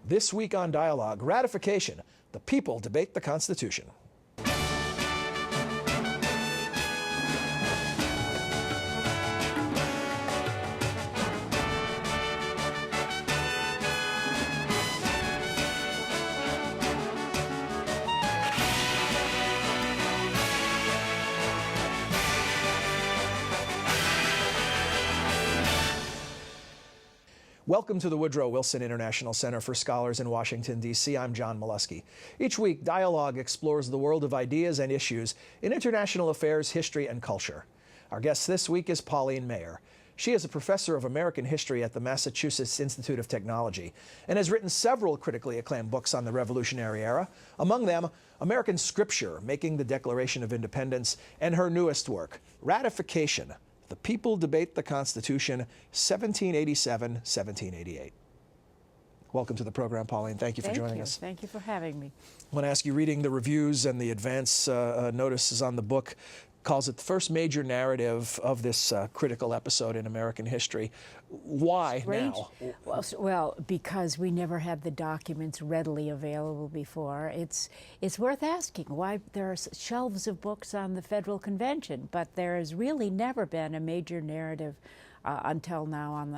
This week on Dialogue, Ratification, the people debate the Constitution. Welcome to the Woodrow Wilson International Center for Scholars in Washington, D.C. I'm John Molesky. Each week, Dialogue explores the world of ideas and issues in international affairs, history, and culture. Our guest this week is Pauline Maier. She is a professor of American history at the Massachusetts Institute of Technology and has written several critically acclaimed books on the Revolutionary era, among them American Scripture, Making the Declaration of Independence, and her newest work, Ratification, The People Debate the Constitution, 1787-1788. Welcome to the program, Pauline. Thank you for joining us. Thank you for having me. I want to ask you, reading the reviews and the advance notices on the book calls it the first major narrative of this critical episode in American history. Why now? Well, because we never had the documents readily available before. It's worth asking why there are shelves of books on the Federal Convention, but there has really never been a major narrative until now on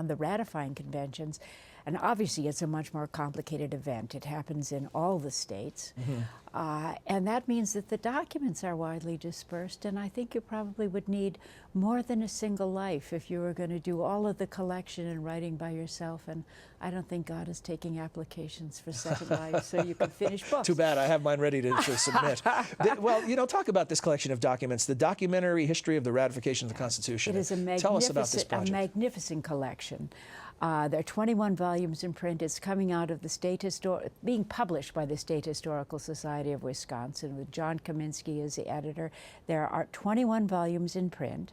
the ratifying conventions. And obviously, it's a much more complicated event. It happens in all the states. Mm-hmm. And that means that the documents are widely dispersed, and I think you probably would need more than a single life if you were going to do all of the collection and writing by yourself, and I don't think God is taking applications for second life, so you can finish books. Too bad. I have mine ready to submit. Well, you know, talk about this collection of documents, the documentary history of the ratification of the Constitution. It is Tell us about this project. A magnificent collection. There are 21 volumes in print. It's coming out of the being published by the State Historical Society of Wisconsin with John Kaminsky as the editor. There are 21 volumes in print.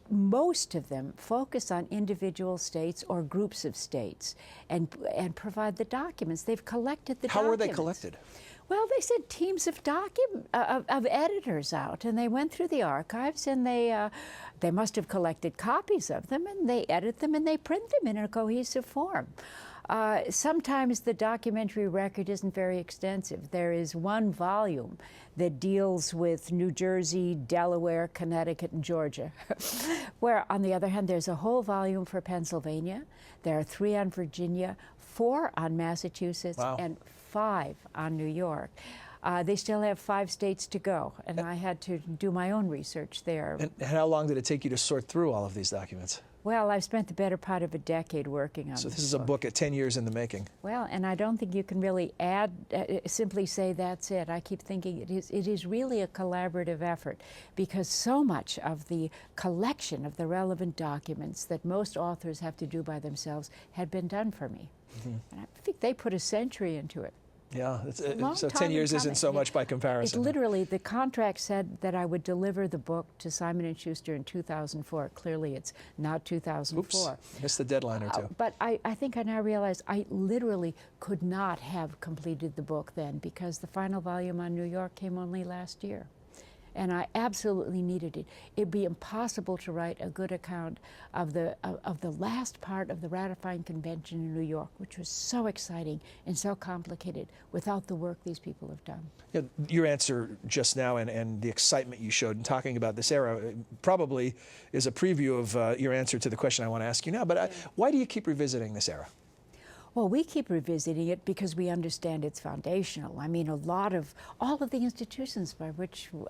Most of them focus on individual states or groups of states and provide the documents. They've collected the documents. How were they collected? Well, they sent teams of editors out, and they went through the archives, and they must have collected copies of them, and they edit them, and they print them in a cohesive form. Sometimes the documentary record isn't very extensive. There is one volume that deals with New Jersey, Delaware, Connecticut, and Georgia, where, on the other hand, there's a whole volume for Pennsylvania. There are 3 on Virginia, 4 on Massachusetts, wow, and 5 on New York. They still have 5 states to go, and I had to do my own research there. And how long did it take you to sort through all of these documents? Well, I've spent the better part of a decade working on this. So this is a book at 10 years in the making. Well, and I don't think you can really simply say that's it. I keep thinking it is really a collaborative effort, because so much of the collection of the relevant documents that most authors have to do by themselves had been done for me. Mm-hmm. And I think they put a century into it. Yeah, so 10 years isn't so much by comparison. It literally, the contract said that I would deliver the book to Simon & Schuster in 2004. Clearly, it's not 2004. Oops, missed the deadline or two. But I think I now realize I literally could not have completed the book then, because the final volume on New York came only last year. And I absolutely needed it. It'd be impossible to write a good account of the last part of the ratifying convention in New York, which was so exciting and so complicated, without the work these people have done. Yeah, your answer just now and the excitement you showed in talking about this era probably is a preview of your answer to the question I want to ask you now. But why do you keep revisiting this era? Well, we keep revisiting it because we understand it's foundational. I mean, all of the institutions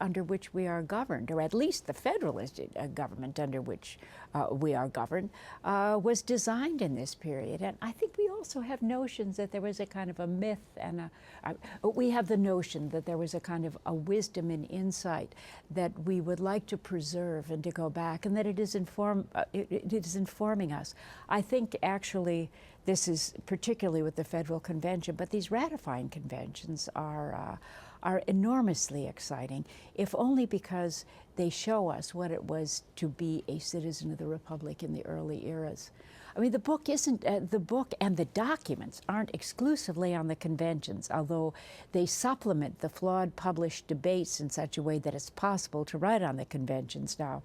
under which we are governed, or at least the federal government under which we are governed, was designed in this period. And I think we also have notions that there was a kind of a myth, and we have the notion that there was a kind of a wisdom and insight that we would like to preserve and to go back, and that it is informing us. I think actually this is particularly with the Federal Convention, but these ratifying conventions are enormously exciting, if only because they show us what it was to be a citizen of the Republic in the early eras. I mean, the book isn't, the book and the documents aren't exclusively on the conventions, although they supplement the flawed published debates in such a way that it's possible to write on the conventions now.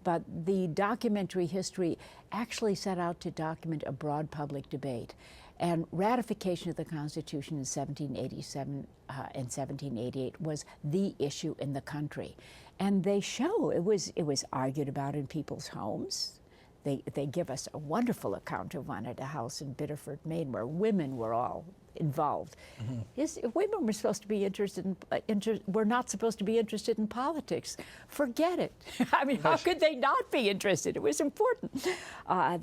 but the documentary history actually set out to document a broad public debate. And ratification of the Constitution in 1787 and 1788 was the issue in the country. And they show it was argued about in people's homes. They give us a wonderful account of one at a house in Biddeford, Maine, where women were all involved. Women were supposed to be interested in, were not supposed to be interested in politics. Forget it. I mean, how could they not be interested? It was important.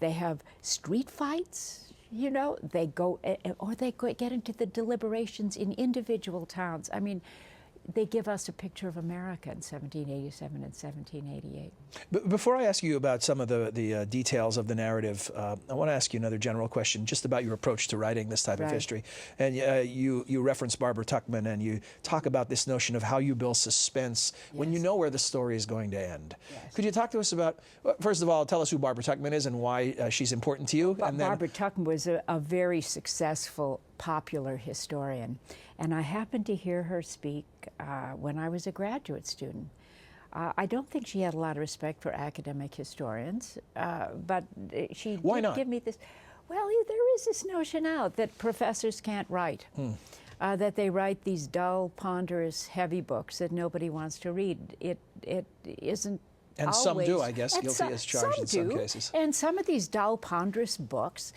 They have street fights. You know, they go, or they get into the deliberations in individual towns. I mean, they give us a picture of America in 1787 and 1788. But before I ask you about some of the details of the narrative, I want to ask you another general question just about your approach to writing this type of history. And you reference Barbara Tuchman, and you talk about this notion of how you build suspense when you know where the story is going to end. Could you talk to us about, first of all, tell us who Barbara Tuchman is and why she's important to you? And Barbara Tuchman was a very successful, popular historian. And I happened to hear her speak when I was a graduate student. I don't think she had a lot of respect for academic historians, but she did give me this. Well, there is this notion out that professors can't write, that they write these dull, ponderous, heavy books that nobody wants to read. It isn't. And always, some do, I guess, guilty as charged in some cases. And some of these dull, ponderous books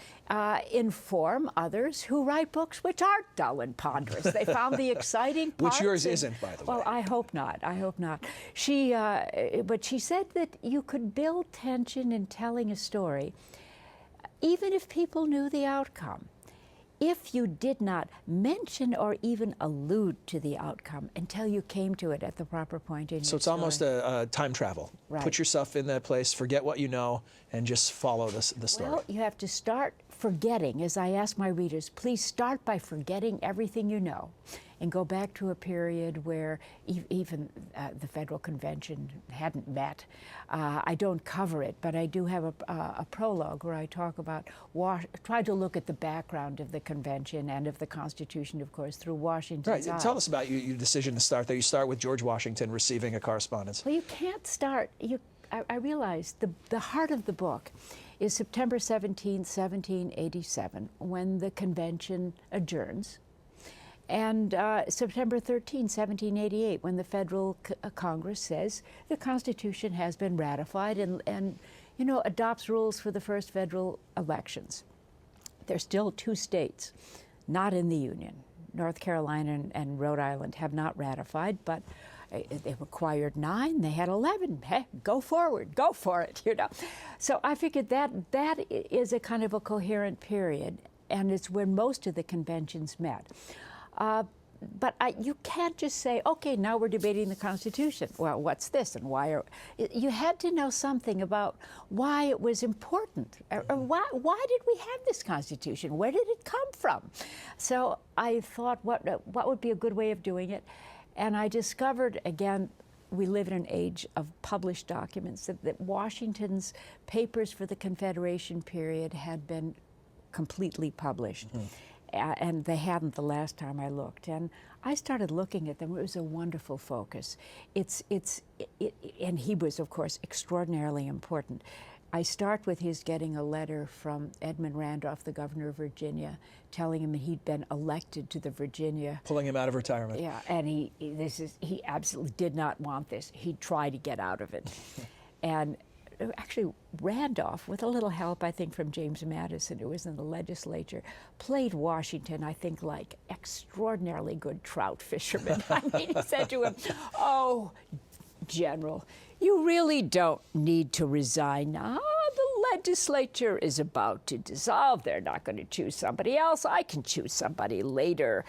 inform others who write books which aren't dull and ponderous. They found the exciting parts. Which yours isn't, by the way. Well, I hope not. I hope not. But she said that you could build tension in telling a story, even if people knew the outcome, if you did not mention or even allude to the outcome until you came to it at the proper point in your story. So it's almost a time travel. Right. Put yourself in that place, forget what you know, and just follow the story. Well, you have to start forgetting. As I ask my readers, please start by forgetting everything you know and go back to a period where even the Federal Convention hadn't met. I don't cover it, but I do have a prologue where I talk about, try to look at the background of the convention and of the Constitution, of course, through Washington's eyes. Tell us about your decision to start there. You start with George Washington receiving a correspondence. Well, you can't start. I realized the heart of the book is September 17, 1787, when the convention adjourns, and September 13, 1788, when the Federal Congress says the Constitution has been ratified and adopts rules for the first federal elections. There's still 2 states not in the Union. North Carolina and Rhode Island have not ratified, but they required 9, they had 11. Hey, go forward, go for it, So I figured that is a kind of a coherent period, and it's when most of the conventions met. But you can't just say, okay, now we're debating the Constitution. Well, what's this and why you had to know something about why it was important. Or why did we have this Constitution? Where did it come from? So I thought, what would be a good way of doing it? And I discovered, again, we live in an age of published documents, that Washington's papers for the Confederation period had been completely published. And they hadn't the last time I looked. And I started looking at them. It was a wonderful focus. And he was, of course, extraordinarily important. I start with his getting a letter from Edmund Randolph, the governor of Virginia, telling him he'd been elected to the Virginia. Pulling him out of retirement. Yeah, and he absolutely did not want this. He tried to get out of it. And actually, Randolph, with a little help, I think, from James Madison, who was in the legislature, played Washington, I think, like extraordinarily good trout fisherman. I mean, he said to him, "Oh, General, you really don't need to resign now. The legislature is about to dissolve. They're not going to choose somebody else. I can choose somebody later.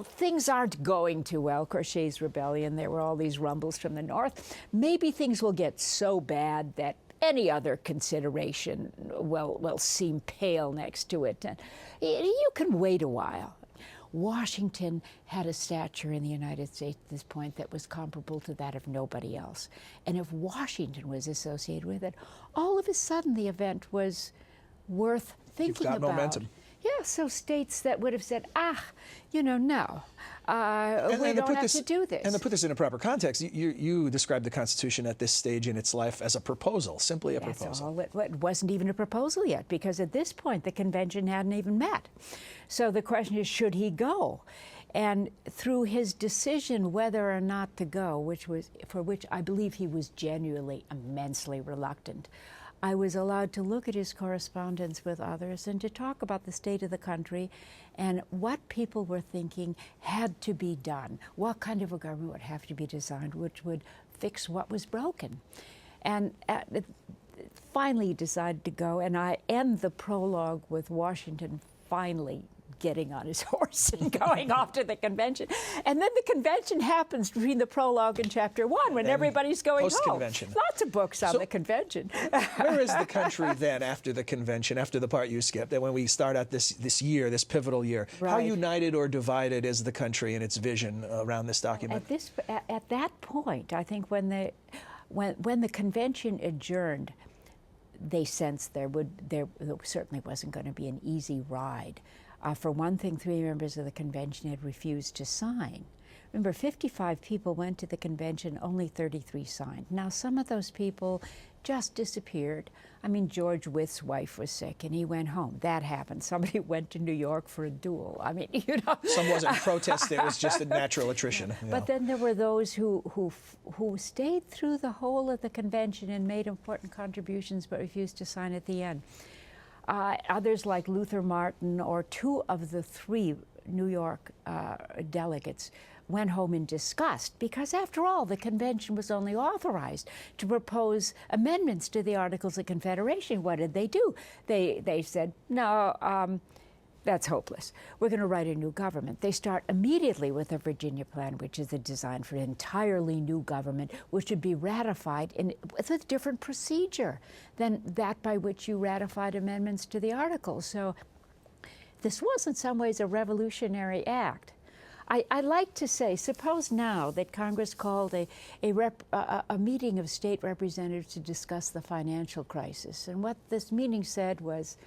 Things aren't going too well. Crochet's rebellion, there were all these rumbles from the north. Maybe things will get so bad that any other consideration will seem pale next to it. And you can wait a while." Washington had a stature in the United States at this point that was comparable to that of nobody else. And if Washington was associated with it, all of a sudden the event was worth thinking about. You've got momentum. Yeah, so states that would have said, no, we don't have to do this. And to put this in a proper context, you described the Constitution at this stage in its life as a proposal, simply a proposal. It wasn't even a proposal yet, because at this point the convention hadn't even met. So the question is, should he go? And through his decision whether or not to go, for which I believe he was genuinely immensely reluctant, I was allowed to look at his correspondence with others and to talk about the state of the country and what people were thinking had to be done. What kind of a government would have to be designed which would fix what was broken? And finally decided to go, and I end the prologue with Washington finally getting on his horse and going off to the convention. And then the convention happens between the prologue and chapter 1 when everybody's going home. Lots of books on the convention. Where is the country then after the convention, after the part you skipped, that when we start out this year, this pivotal year? Right. How united or divided is the country in its vision around this document? At that point, I think when the convention adjourned, they sensed there certainly wasn't going to be an easy ride. For one thing, 3 members of the convention had refused to sign. Remember, 55 people went to the convention, only 33 signed. Now, some of those people just disappeared. I mean, George Wyth's wife was sick, and he went home. That happened. Somebody went to New York for a duel. I mean, Some wasn't protest, it was just a natural attrition. But then there were those who stayed through the whole of the convention and made important contributions but refused to sign at the end. Others like Luther Martin or 2 of the 3 New York delegates went home in disgust because, after all, the convention was only authorized to propose amendments to the Articles of Confederation. What did they do? They said, no, that's hopeless. We're going to write a new government. They start immediately with the Virginia Plan, which is a design for an entirely new government, which would be ratified with a different procedure than that by which you ratified amendments to the Articles. So this was in some ways a revolutionary act. I like to say, suppose now that Congress called a meeting of state representatives to discuss the financial crisis, and what this meeting said was,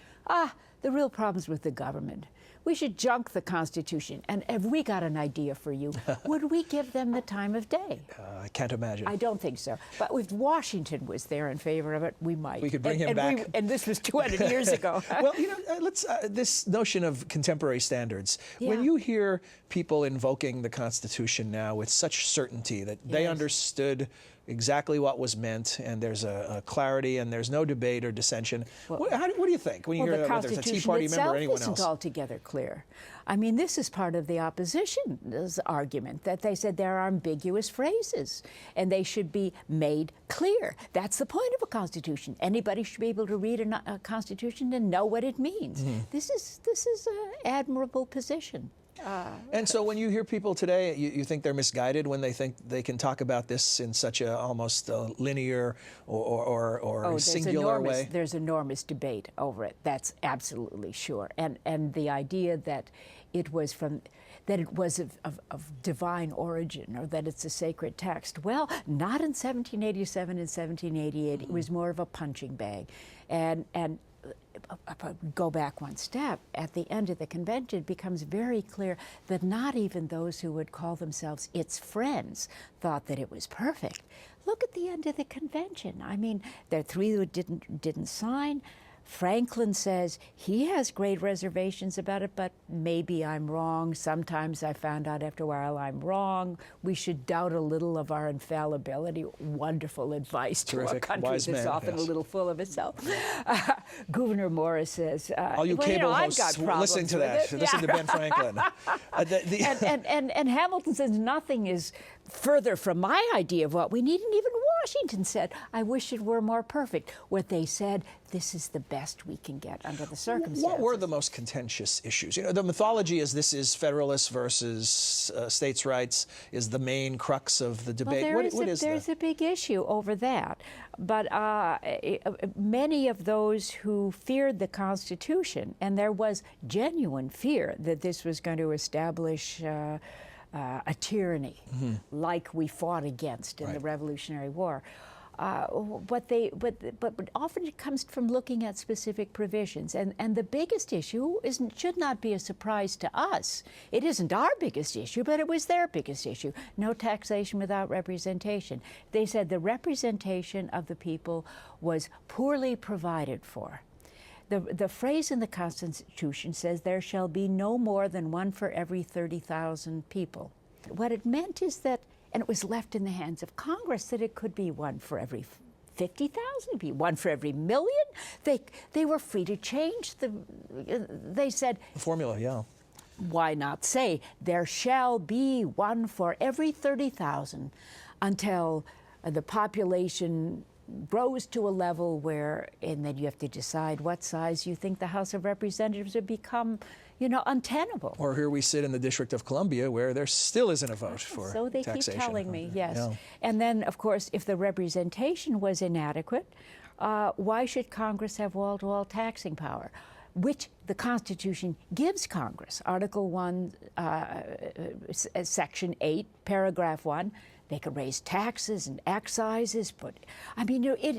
the real problem's with the government. We should junk the Constitution, and have we got an idea for you? Would we give them the time of day? I can't imagine. I don't think so. But if Washington was there in favor of it, we might. We could bring him back. And this was 200 years ago. Well, let's this notion of contemporary standards. Yeah. When you hear people invoking the Constitution now with such certainty that they understood exactly what was meant, and there's a clarity, and there's no debate or dissension. Well, what do you think when you hear whether it's a Tea Party member or anyone else? The Constitution itself isn't altogether clear. I mean, this is part of the opposition's argument, that they said there are ambiguous phrases, and they should be made clear. That's the point of a Constitution. Anybody should be able to read a Constitution and know what it means. Mm-hmm. This is an admirable position. And so when you hear people today, you think they're misguided when they think they can talk about this in such a almost linear or singular way? There's enormous debate over it. That's absolutely sure. And the idea that it was of divine origin, or that it's a sacred text. Well, not in 1787 and 1788. It was more of a punching bag. And go back one step, at the end of the convention it becomes very clear that not even those who would call themselves its friends thought that it was perfect. Look at the end of the convention. I mean, there are 3 who didn't sign. Franklin says he has great reservations about it, but maybe I'm wrong. Sometimes I found out after a while I'm wrong. We should doubt a little of our infallibility. Wonderful advice to a country that's often a little full of itself. Gouverneur Morris says, all you cable hosts listen to that. Listen to Ben Franklin. And Hamilton says nothing is further from my idea of what we need, and even Washington said, I wish it were more perfect. What they said, this is the best we can get under the circumstances. What were the most contentious issues? The mythology is this is Federalists versus states' rights is the main crux of the debate. Well, there's a big issue over that. But many of those who feared the Constitution, and there was genuine fear that this was going to establish a tyranny like we fought against in the Revolutionary War, But often it comes from looking at specific provisions. And the biggest issue should not be a surprise to us. It isn't our biggest issue, but it was their biggest issue. No taxation without representation. They said the representation of the people was poorly provided for. The phrase in the Constitution says there shall be no more than one for every 30,000 people. What it meant is that, and it was left in the hands of Congress, that it could be one for every 50,000, be one for every million. They were free to change they said, the formula, yeah. Why not say there shall be one for every 30,000 until the population grows to a level where, and then you have to decide what size you think the House of Representatives would become, untenable. Or here we sit in the District of Columbia where there still isn't a vote for So they taxation. keep telling me, yes. Yeah. And then, of course, if the representation was inadequate, why should Congress have wall-to-wall taxing power? Which the Constitution gives Congress. Article 1, Section 8, Paragraph 1, they could raise taxes and excises,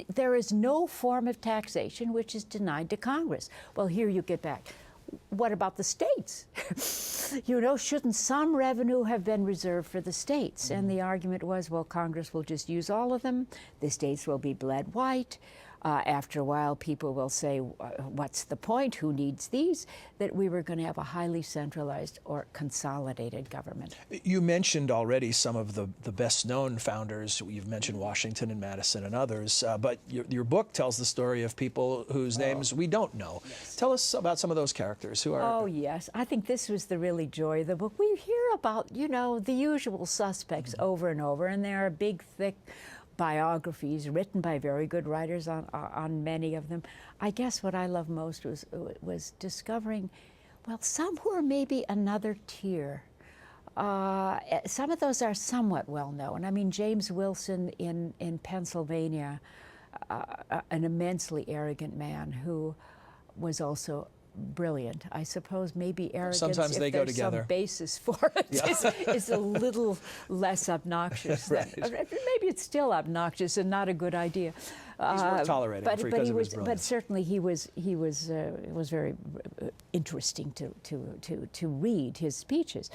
there is no form of taxation which is denied to Congress. Well, here you get back. What about the states? Shouldn't some revenue have been reserved for the states? And the argument was, well, Congress will just use all of them. The states will be bled white. After a while, people will say, what's the point? Who needs these? That we were going to have a highly centralized or consolidated government. You mentioned already some of the best-known founders. You've mentioned Washington and Madison and others, but your book tells the story of people whose names we don't know. Yes. Tell us about some of those characters who are... Oh, yes. I think this was the really joy of the book. We hear about, the usual suspects over and over, and there are big, thick biographies written by very good writers on many of them. I guess what I love most was discovering, well, some who are maybe another tier. Some of those are somewhat well known. I mean, James Wilson in Pennsylvania, an immensely arrogant man who was also brilliant. I suppose maybe arrogance, sometimes they go there's together. Some basis for it, is a little less obnoxious. Right. Maybe it's still obnoxious and not a good idea. He's worth tolerating because of his brilliance. But certainly he was very interesting to read his speeches.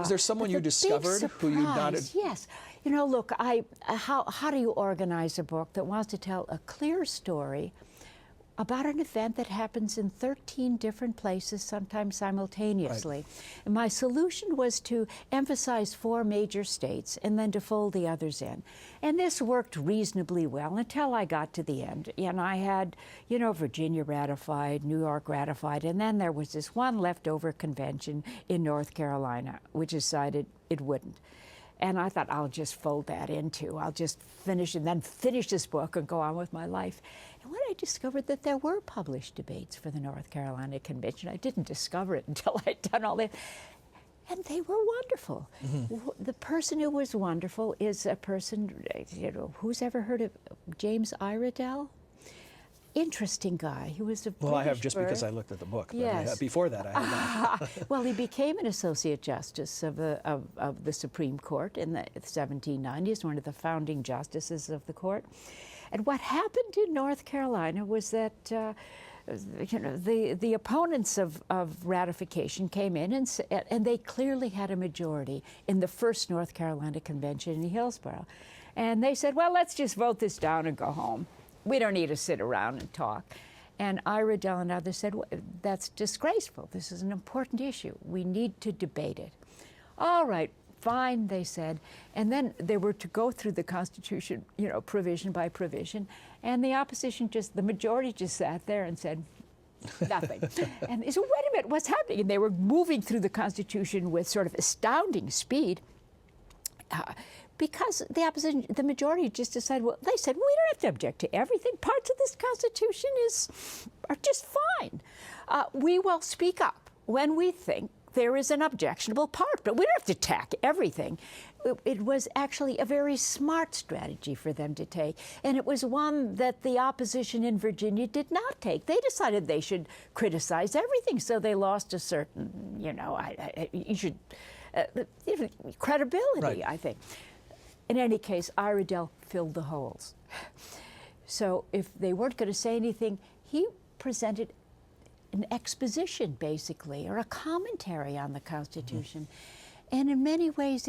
Is there someone you discovered who you nodded? Yes. Look, how do you organize a book that wants to tell a clear story about an event that happens in 13 different places, sometimes simultaneously? Right. And my solution was to emphasize 4 major states and then to fold the others in. And this worked reasonably well until I got to the end. And I had, Virginia ratified, New York ratified, and then there was this one leftover convention in North Carolina, which decided it wouldn't. And I thought, I'll just fold that in too. I'll just finish and then finish this book and go on with my life. And when I discovered that there were published debates for the North Carolina Convention, I didn't discover it until I'd done all that. And they were wonderful. Mm-hmm. The person who was wonderful is a person, who's ever heard of James Iredell? Interesting guy. He was a Well, I have British just birth. because I looked at the book. But Yes. before that, I had not. Well, he became an Associate Justice of the Supreme Court in the 1790s, one of the founding justices of the court. And what happened in North Carolina was that the opponents of ratification came in and they clearly had a majority in the first North Carolina Convention in Hillsborough. And they said, well, let's just vote this down and go home. We don't need to sit around and talk. And Iredell and others said, well, that's disgraceful. This is an important issue. We need to debate it. All right, fine, they said. And then they were to go through the Constitution, provision by provision. And the opposition the majority just sat there and said, nothing. And they said, wait a minute, what's happening? And they were moving through the Constitution with sort of astounding speed. Because the opposition, the majority just decided, well, they said, we don't have to object to everything. Parts of this Constitution are just fine. We will speak up when we think there is an objectionable part, but we don't have to attack everything. It was actually a very smart strategy for them to take, and it was one that the opposition in Virginia did not take. They decided they should criticize everything, so they lost a certain, credibility, right. I think. In any case, Iredell filled the holes. So if they weren't going to say anything, he presented an exposition, basically, or a commentary on the Constitution. And in many ways,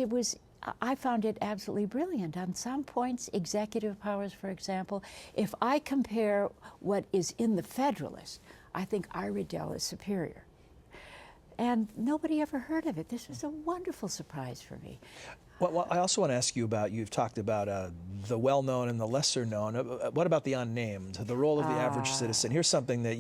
I found it absolutely brilliant. On some points, executive powers, for example, if I compare what is in the Federalist, I think Iredell is superior. And nobody ever heard of it. This was a wonderful surprise for me. Well, I also want to ask you about, you've talked about the well-known and the lesser-known. What about the unnamed, the role of the average citizen? Here's something that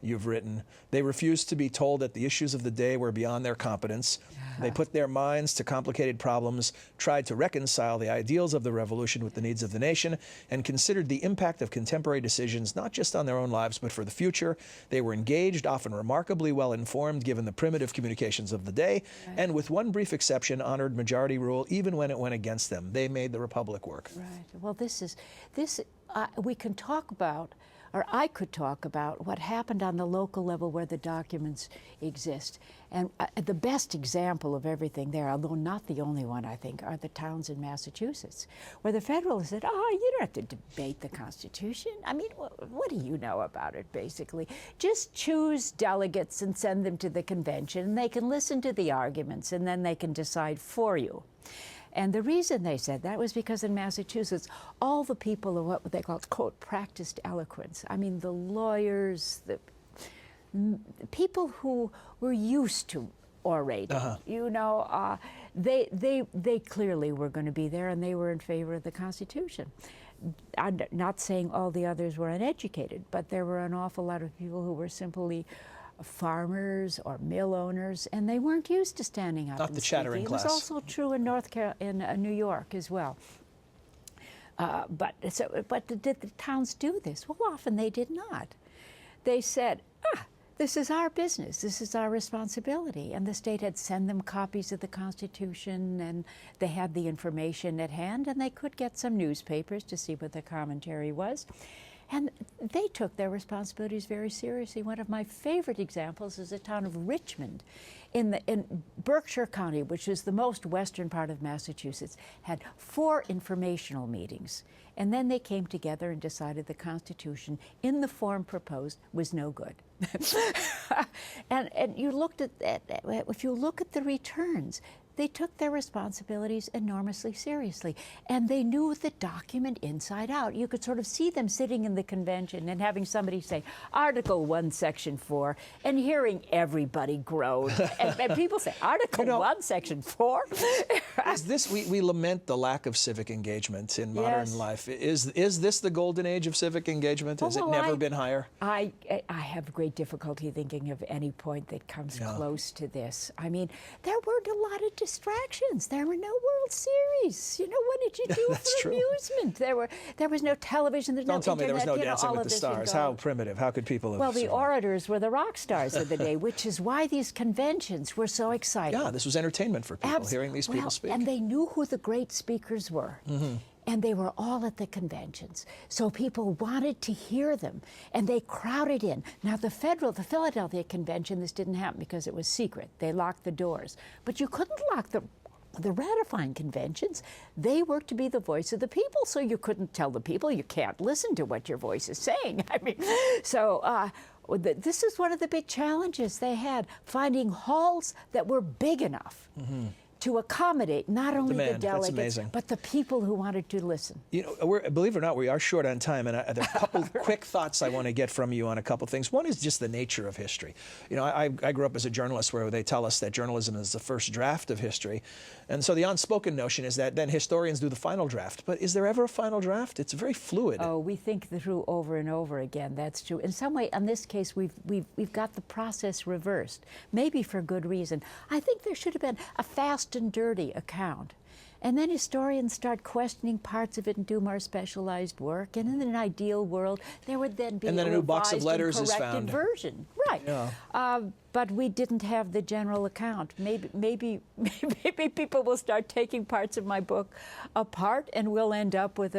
you've written. They refused to be told that the issues of the day were beyond their competence. They put their minds to complicated problems, tried to reconcile the ideals of the revolution with the needs of the nation, and considered the impact of contemporary decisions not just on their own lives, but for the future. They were engaged, often remarkably well-informed, given the primitive communications of the day, and with one brief exception, honored majority rule, even when it went against them. They made the republic work. Right. Well, we can talk about, or I could talk about, what happened on the local level where the documents exist. And the best example of everything there, although not the only one, I think, are the towns in Massachusetts, where the Federalists said, you don't have to debate the Constitution. I mean, what do you know about it, basically? Just choose delegates and send them to the convention, and they can listen to the arguments, and then they can decide for you. And the reason they said that was because in Massachusetts, all the people of what they called, quote, practiced eloquence. I mean, the lawyers, the people who were used to orating, you know, they clearly were going to be there, and they were in favor of the Constitution. I'm not saying all the others were uneducated, but there were an awful lot of people who were simply farmers or mill owners, and they weren't used to standing up. Not the chattering class. It was also true in New York as well. But did the towns do this? Well, often they did not. They said, this is our business, this is our responsibility. And the state had sent them copies of the Constitution, and they had the information at hand, and they could get some newspapers to see what the commentary was. And they took their responsibilities very seriously. One of my favorite examples is the town of Richmond in Berkshire County, which is the most western part of Massachusetts, had 4 informational meetings. And then they came together and decided the Constitution, in the form proposed, was no good. and you looked at that, if you look at the returns, they took their responsibilities enormously seriously, and they knew the document inside out. You could sort of see them sitting in the convention and having somebody say, Article 1, Section 4, and hearing everybody groan. and people say, Article 1, Section 4? Is this, we lament the lack of civic engagement in modern life. Is this the golden age of civic engagement? Has it never been higher? I have great difficulty thinking of any point that comes close to this. I mean, there weren't a lot of distractions. There were no World Series. You know, what did you do for amusement? There was no television. There's Don't no tell internet, me there was no Dancing with the this Stars. How primitive. How could people have Well, the survived? orators were the rock stars of the day, which is why these conventions were so exciting. Yeah, this was entertainment for people, hearing these people speak. And they knew who the great speakers were. And they were all at the conventions. So people wanted to hear them, and they crowded in. Now, the Philadelphia Convention, this didn't happen because it was secret. They locked the doors. But you couldn't lock the ratifying conventions. They were to be the voice of the people, so you couldn't tell the people you can't listen to what your voice is saying. I mean, so this is one of the big challenges they had, finding halls that were big enough to accommodate not only the delegates, but the people who wanted to listen. You know, believe it or not, we are short on time, and there are a couple quick thoughts I want to get from you on a couple things. One is just the nature of history. You know, I grew up as a journalist where they tell us that journalism is the first draft of history, and so the unspoken notion is that then historians do the final draft. But is there ever a final draft? It's very fluid. Oh, we think through over and over again. That's true. In some way, in this case, we've got the process reversed, maybe for good reason. I think there should have been a fast and dirty account. And then historians start questioning parts of it and do more specialized work. And in an ideal world, there would then be a new box of letters is corrected found. Version. Right. Yeah. but we didn't have the general account. Maybe people will start taking parts of my book apart, and we'll end up with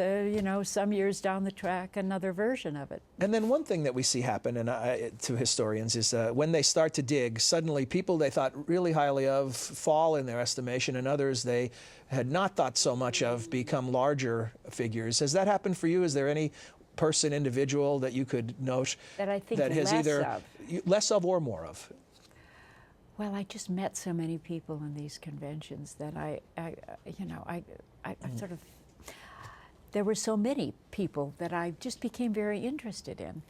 some years down the track, another version of it. And then one thing that we see happen to historians is when they start to dig, suddenly people they thought really highly of fall in their estimation, and others they had not thought so much of become larger figures. Has that happened for you? Is there any person, individual that you could note that I think that has less of or more of? Well, I just met so many people in these conventions that I sort of, there were so many people that I just became very interested in.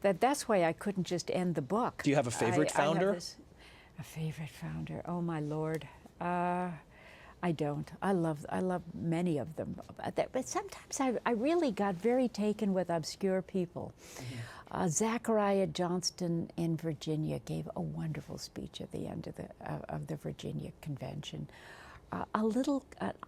That's why I couldn't just end the book. Do you have a favorite founder? A favorite founder? Oh my Lord. I don't. I love many of them. But sometimes I really got very taken with obscure people. Mm-hmm. Zachariah Johnston in Virginia gave a wonderful speech at the end of the Virginia Convention. An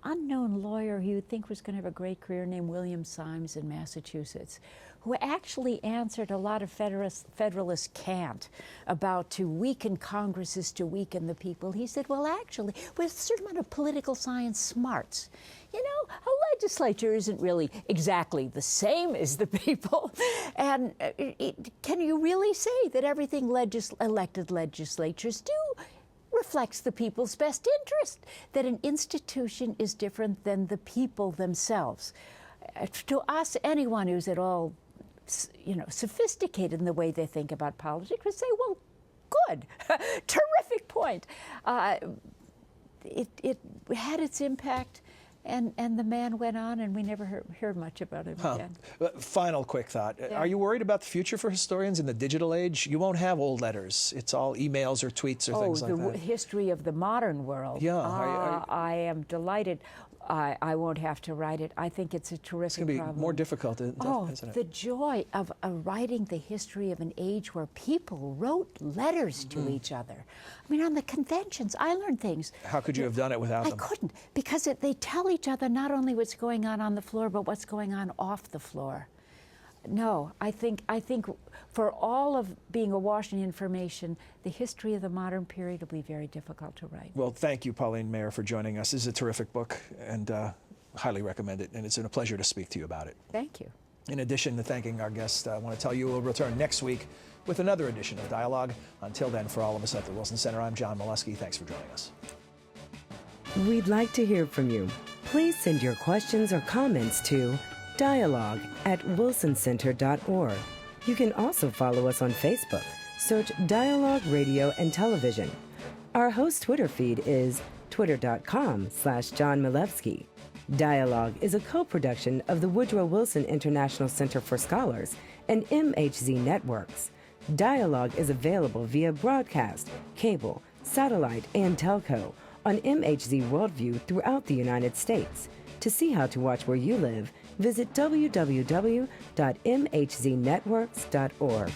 unknown lawyer who you'd think was going to have a great career named William Symes in Massachusetts, who actually answered a lot of Federalist cant about to weaken Congress is to weaken the people. He said, well, actually, with a certain amount of political science smarts, a legislature isn't really exactly the same as the people. And can you really say that everything elected legislatures do reflects the people's best interest, that an institution is different than the people themselves? To us, anyone who's at all sophisticated in the way they think about politics would say, well, good, terrific point. It had its impact, and the man went on, and we never heard much about him again. Final quick thought. Yeah. Are you worried about the future for historians in the digital age? You won't have old letters. It's all emails or tweets or things like that. Oh, the history of the modern world. Yeah. I am delighted. I won't have to write it. I think it's a terrific problem. It's going to be more difficult, isn't it? The joy of writing the history of an age where people wrote letters to each other. I mean, on the conventions, I learned things. How could you have done it without them? I couldn't, because they tell each other not only what's going on the floor, but what's going on off the floor. No, I think for all of being awash in information, the history of the modern period will be very difficult to write. Well, thank you, Pauline Maier, for joining us. This is a terrific book, and highly recommend it, and it's a pleasure to speak to you about it. Thank you. In addition to thanking our guest, I want to tell you we'll return next week with another edition of Dialogue. Until then, for all of us at the Wilson Center, I'm John Molesky. Thanks for joining us. We'd like to hear from you. Please send your questions or comments to dialogue@wilsoncenter.org. You can also follow us on Facebook. Search Dialogue Radio and Television. Our host Twitter feed is twitter.com/John Milewski. Dialogue is a co-production of the Woodrow Wilson International Center for Scholars and MHZ Networks. Dialogue is available via broadcast, cable, satellite, and telco on MHZ Worldview throughout the United States. To see how to watch where you live, visit www.mhznetworks.org.